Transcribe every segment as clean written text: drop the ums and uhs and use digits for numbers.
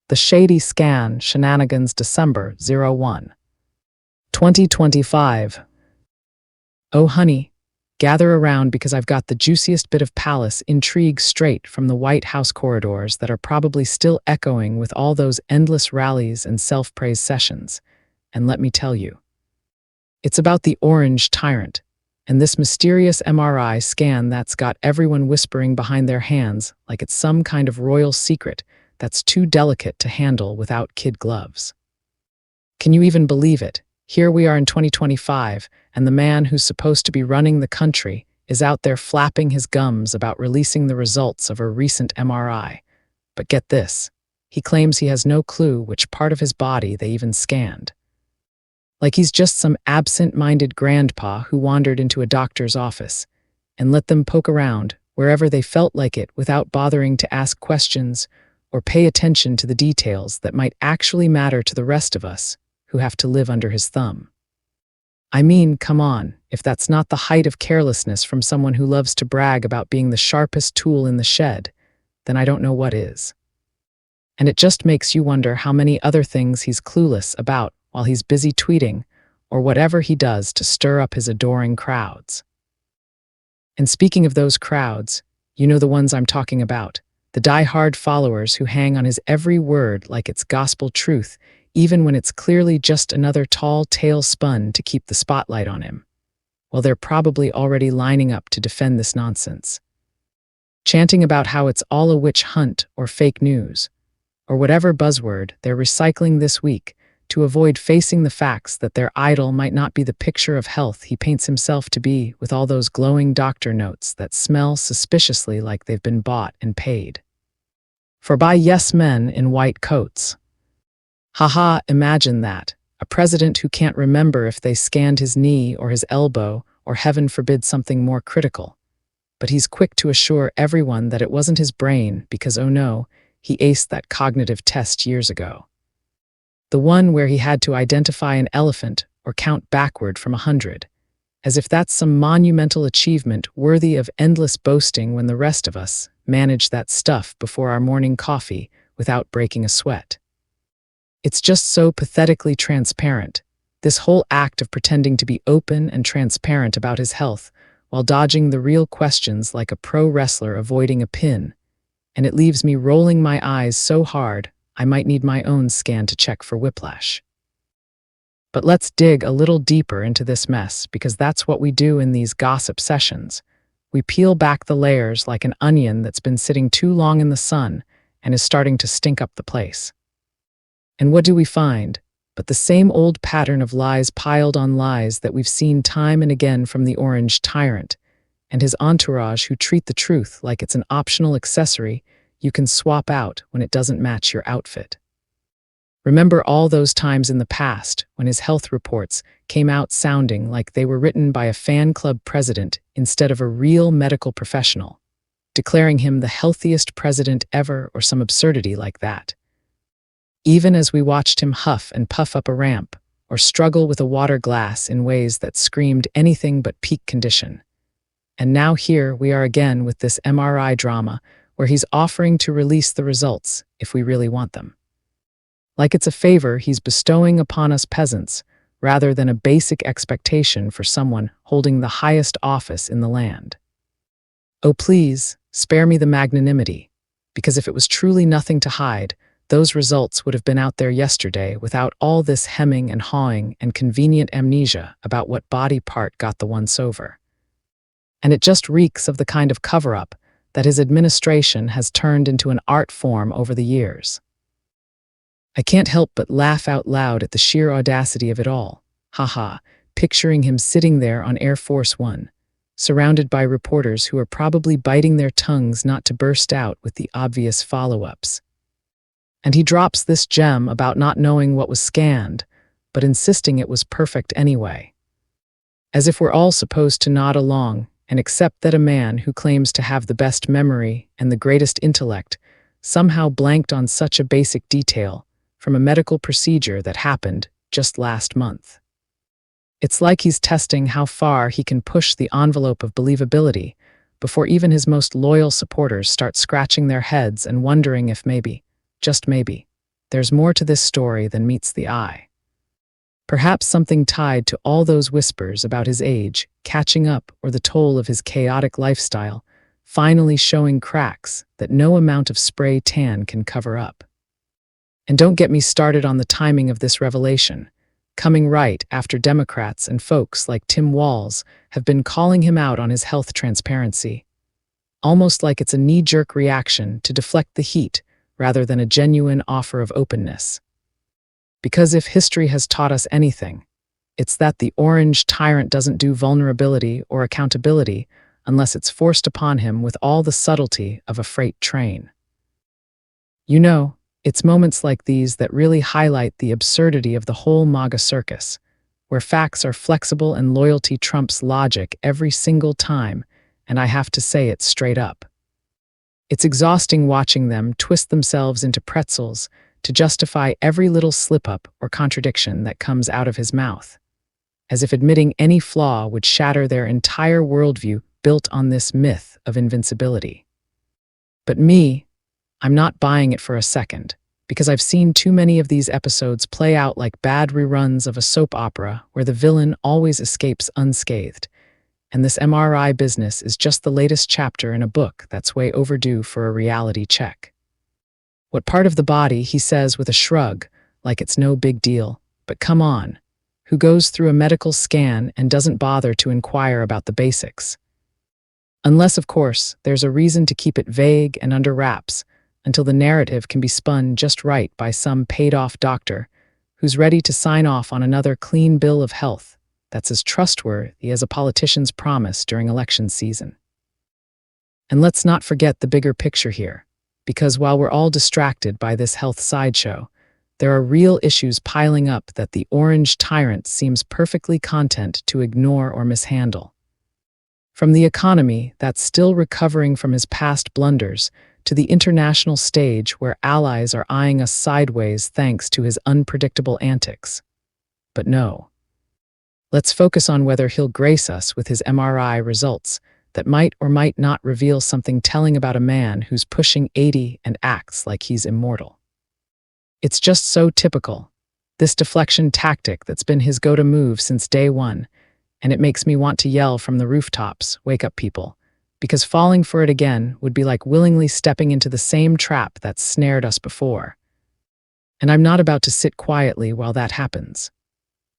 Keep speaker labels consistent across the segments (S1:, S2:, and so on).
S1: The Shady Scan Shenanigans December 01, 2025. Oh honey, gather around because I've got the juiciest bit of palace intrigue straight from the White House corridors that are probably still echoing with all those endless rallies and self-praise sessions. And let me tell you, it's about the orange tyrant and this mysterious MRI scan that's got everyone whispering behind their hands like it's some kind of royal secret that's too delicate to handle without kid gloves. Can you even believe it? Here we are in 2025, and the man who's supposed to be running the country is out there flapping his gums about releasing the results of a recent MRI. But get this, he claims he has no clue which part of his body they even scanned. Like he's just some absent-minded grandpa who wandered into a doctor's office and let them poke around wherever they felt like it without bothering to ask questions or pay attention to the details that might actually matter to the rest of us who have to live under his thumb. I mean, come on, if that's not the height of carelessness from someone who loves to brag about being the sharpest tool in the shed, then I don't know what is. And it just makes you wonder how many other things he's clueless about while he's busy tweeting or whatever he does to stir up his adoring crowds. And speaking of those crowds, you know the ones I'm talking about, the die-hard followers who hang on his every word like it's gospel truth, even when it's clearly just another tall tale spun to keep the spotlight on him. Well, they're probably already lining up to defend this nonsense, chanting about how it's all a witch hunt or fake news, or whatever buzzword they're recycling this week to avoid facing the facts that their idol might not be the picture of health he paints himself to be with all those glowing doctor notes that smell suspiciously like they've been bought and paid for by yes men in white coats. Haha, imagine that. A president who can't remember if they scanned his knee or his elbow or heaven forbid something more critical. But he's quick to assure everyone that it wasn't his brain because, oh no, he aced that cognitive test years ago. The one where he had to identify an elephant or count backward from 100, as if that's some monumental achievement worthy of endless boasting when the rest of us manage that stuff before our morning coffee without breaking a sweat. It's just so pathetically transparent, this whole act of pretending to be open and transparent about his health while dodging the real questions like a pro wrestler avoiding a pin, and it leaves me rolling my eyes so hard I might need my own scan to check for whiplash. But let's dig a little deeper into this mess because that's what we do in these gossip sessions. We peel back the layers like an onion that's been sitting too long in the sun and is starting to stink up the place. And what do we find but the same old pattern of lies piled on lies that we've seen time and again from the orange tyrant and his entourage who treat the truth like it's an optional accessory you can swap out when it doesn't match your outfit. Remember all those times in the past when his health reports came out sounding like they were written by a fan club president instead of a real medical professional, declaring him the healthiest president ever or some absurdity like that. Even as we watched him huff and puff up a ramp or struggle with a water glass in ways that screamed anything but peak condition. And now here we are again with this MRI drama where he's offering to release the results if we really want them. Like it's a favor he's bestowing upon us peasants rather than a basic expectation for someone holding the highest office in the land. Oh please, spare me the magnanimity, because if it was truly nothing to hide, those results would have been out there yesterday without all this hemming and hawing and convenient amnesia about what body part got the once-over. And it just reeks of the kind of cover-up that his administration has turned into an art form over the years. I can't help but laugh out loud at the sheer audacity of it all. Haha, picturing him sitting there on Air Force One, surrounded by reporters who are probably biting their tongues not to burst out with the obvious follow-ups. And he drops this gem about not knowing what was scanned, but insisting it was perfect anyway. As if we're all supposed to nod along and accept that a man who claims to have the best memory and the greatest intellect somehow blanked on such a basic detail from a medical procedure that happened just last month. It's like he's testing how far he can push the envelope of believability before even his most loyal supporters start scratching their heads and wondering if maybe, just maybe, there's more to this story than meets the eye. Perhaps something tied to all those whispers about his age, catching up, or the toll of his chaotic lifestyle, finally showing cracks that no amount of spray tan can cover up. And don't get me started on the timing of this revelation, coming right after Democrats and folks like Tim Walz have been calling him out on his health transparency, almost like it's a knee-jerk reaction to deflect the heat rather than a genuine offer of openness. Because if history has taught us anything, it's that the orange tyrant doesn't do vulnerability or accountability unless it's forced upon him with all the subtlety of a freight train. You know, it's moments like these that really highlight the absurdity of the whole MAGA circus, where facts are flexible and loyalty trumps logic every single time, and I have to say it straight up. It's exhausting watching them twist themselves into pretzels to justify every little slip-up or contradiction that comes out of his mouth, as if admitting any flaw would shatter their entire worldview built on this myth of invincibility. But me, I'm not buying it for a second, because I've seen too many of these episodes play out like bad reruns of a soap opera where the villain always escapes unscathed, and this MRI business is just the latest chapter in a book that's way overdue for a reality check. What part of the body, he says with a shrug, like it's no big deal, but come on, who goes through a medical scan and doesn't bother to inquire about the basics? Unless, of course, there's a reason to keep it vague and under wraps until the narrative can be spun just right by some paid-off doctor who's ready to sign off on another clean bill of health that's as trustworthy as a politician's promise during election season. And let's not forget the bigger picture here, because while we're all distracted by this health sideshow, there are real issues piling up that the orange tyrant seems perfectly content to ignore or mishandle. From the economy that's still recovering from his past blunders to the international stage where allies are eyeing us sideways thanks to his unpredictable antics. But no. Let's focus on whether he'll grace us with his MRI results that might or might not reveal something telling about a man who's pushing 80 and acts like he's immortal. It's just so typical, this deflection tactic that's been his go-to move since day one, and it makes me want to yell from the rooftops, "Wake up, people," because falling for it again would be like willingly stepping into the same trap that's snared us before. And I'm not about to sit quietly while that happens.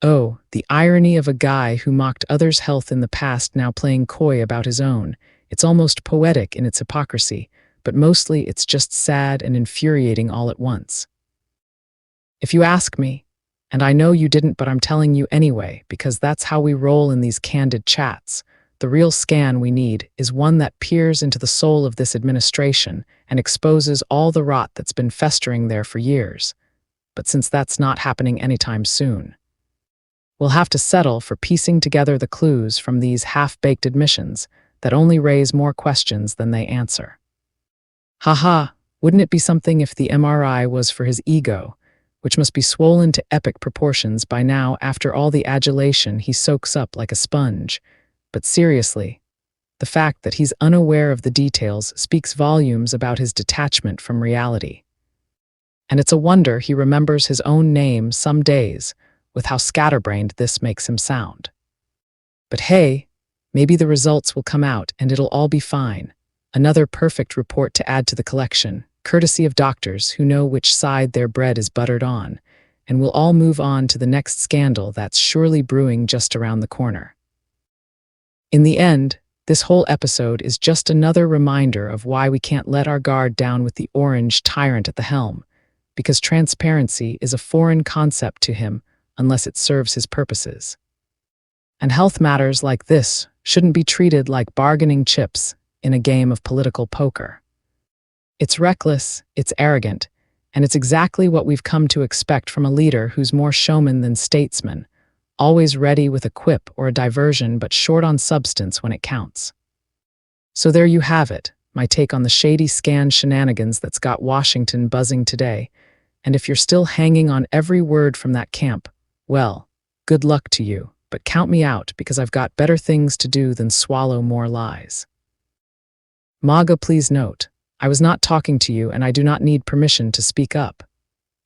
S1: Oh, the irony of a guy who mocked others' health in the past now playing coy about his own. It's almost poetic in its hypocrisy, but mostly it's just sad and infuriating all at once. If you ask me, and I know you didn't, but I'm telling you anyway, because that's how we roll in these candid chats, the real scan we need is one that peers into the soul of this administration and exposes all the rot that's been festering there for years. But since that's not happening anytime soon, we'll have to settle for piecing together the clues from these half-baked admissions that only raise more questions than they answer. Haha, wouldn't it be something if the MRI was for his ego, which must be swollen to epic proportions by now after all the adulation he soaks up like a sponge? But seriously, the fact that he's unaware of the details speaks volumes about his detachment from reality. And it's a wonder he remembers his own name some days, with how scatterbrained this makes him sound. But hey, maybe the results will come out and it'll all be fine. Another perfect report to add to the collection, courtesy of doctors who know which side their bread is buttered on, and we'll all move on to the next scandal that's surely brewing just around the corner. In the end, this whole episode is just another reminder of why we can't let our guard down with the orange tyrant at the helm, because transparency is a foreign concept to him unless it serves his purposes. And health matters like this shouldn't be treated like bargaining chips in a game of political poker. It's reckless, it's arrogant, and it's exactly what we've come to expect from a leader who's more showman than statesman, always ready with a quip or a diversion but short on substance when it counts. So there you have it, my take on the shady scan shenanigans that's got Washington buzzing today, and if you're still hanging on every word from that camp, well, good luck to you, but count me out because I've got better things to do than swallow more lies. MAGA, please note, I was not talking to you and I do not need permission to speak up.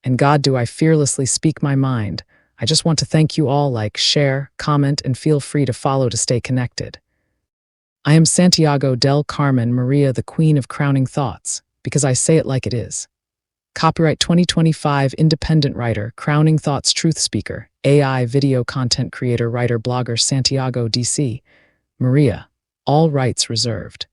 S1: And God, do I fearlessly speak my mind. I just want to thank you all. Like, share, comment, and feel free to follow to stay connected. I am Santiago del Carmen Maria, the Queen of Crowning Thoughts, because I say it like it is. Copyright 2025, independent writer, Crowning Thoughts truth speaker, AI video content creator, writer, blogger, Santiago DC. Maria. All rights reserved.